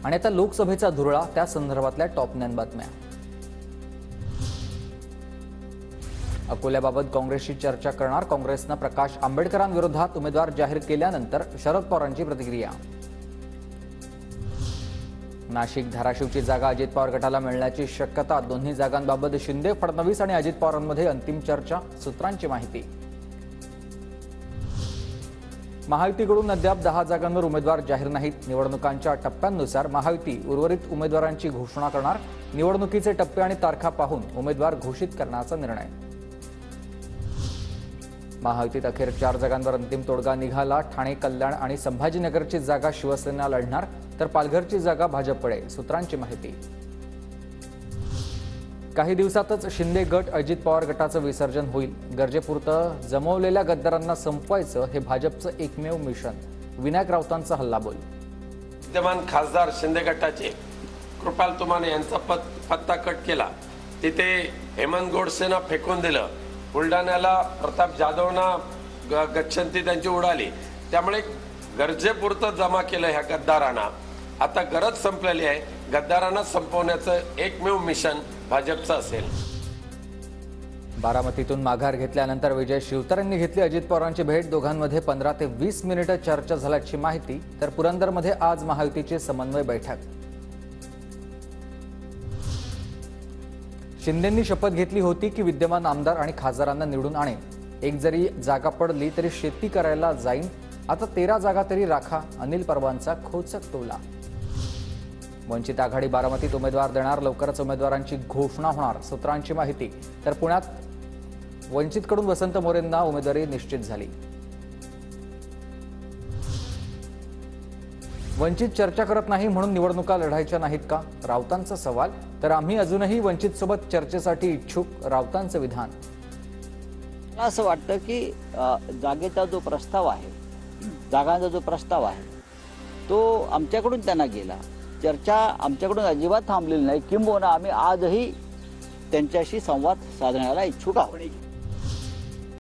आणि आता लोकसभेचा धुरळा, त्या संदर्भातल्या टॉप 9 बातम्या। अकोल्याबाबत काँग्रेसशी चर्चा करणार, काँग्रेसनं प्रकाश आंबेडकरांविरोधात उमेदवार जाहीर केल्यानंतर शरद पवारांची प्रतिक्रिया। नाशिक धाराशिवची जागा अजित पवार गटाला मिळण्याची शक्यता, दोन्ही जागांबाबत शिंदे फडणवीस आणि अजित पवारांमध्ये अंतिम चर्चा, सूत्रांची माहिती। महायुतीकडून अद्याप 10 जागांवर उमेदवार जाहीर नाहीत, निवडणुकांच्या टप्प्यांनुसार महायुती उर्वरित उमेदवारांची घोषणा करणार, निवडणुकीचे टप्पे आणि तारखा पाहून उमेदवार घोषित करण्याचा निर्णय। महायुतीत अखेर 4 जागांवर अंतिम तोडगा निघाला, ठाणे, कल्याण आणि संभाजीनगरची जागा शिवसेना लढणार, तर पालघरची जागा भाजपकडे, सूत्रांची माहिती। काही दिवसातच शिंदे गट अजित पवार गटाचं विसर्जन होईल, गरजेपुरतं जमवलेल्या गद्दारांना संपवायचं हे भाजपचं एकमेव मिशन, विनायक राऊतांचा हल्लाबोल। विद्यमान खासदार शिंदे गटाचे कृपाल तुमाने यांचा पत्ता कट केला, तिथे हेमंत गोडसेंना फेकून दिलं, बुलढाण्याला प्रताप जाधवना गच्छंती त्यांची उडाली, त्यामुळे गरजेपुरतं जमा केलं ह्या गद्दारांना। आता गरज संपलेली आहे, गद्दारांना संपवण्याचं एकमेव मिशन भाजपचं असेल। बारामतीतून माघार घेतल्यानंतर विजय शिवतारेंनी घेतली अजित पवारांची भेट, दोघांमध्ये 15 ते 20 मिनिटं चर्चा झाल्याची माहिती। तर पुरंदरमध्ये आज महायुतीची समन्वय बैठक। शिंदेंनी शपथ घेतली होती की विद्यमान आमदार आणि खासदारांना निवडून आणेन, एक जरी जागा पडली तरी शेती करायला जाईन, आता 13 जागा तरी राखा, अनिल परबांचा खोचक टोला। वंचित आघाडी बारामतीत उमेदवार देणार, लवकरच उमेदवारांची घोषणा होणार, सूत्रांची माहिती। तर पुण्यात वंचितकडून वसंत मोरेंना उमेदवारी निश्चित झाली। वंचित चर्चा करत नाही म्हणून निवडणुका लढायच्या नाहीत का, राऊतांचा सवाल। तर आम्ही अजूनही वंचित सोबत चर्चेसाठी इच्छुक, राऊतांचं विधान। मला असं वाटतं की जागेचा जो प्रस्ताव आहे, जागांचा जो प्रस्ताव आहे तो आमच्याकडून त्यांना गेला, चर्चा आमच्याकडून अजिबात थांबलेली नाही, किंबहुना आम्ही आजही त्यांच्याशी संवाद साधण्याला इच्छुक आहोत।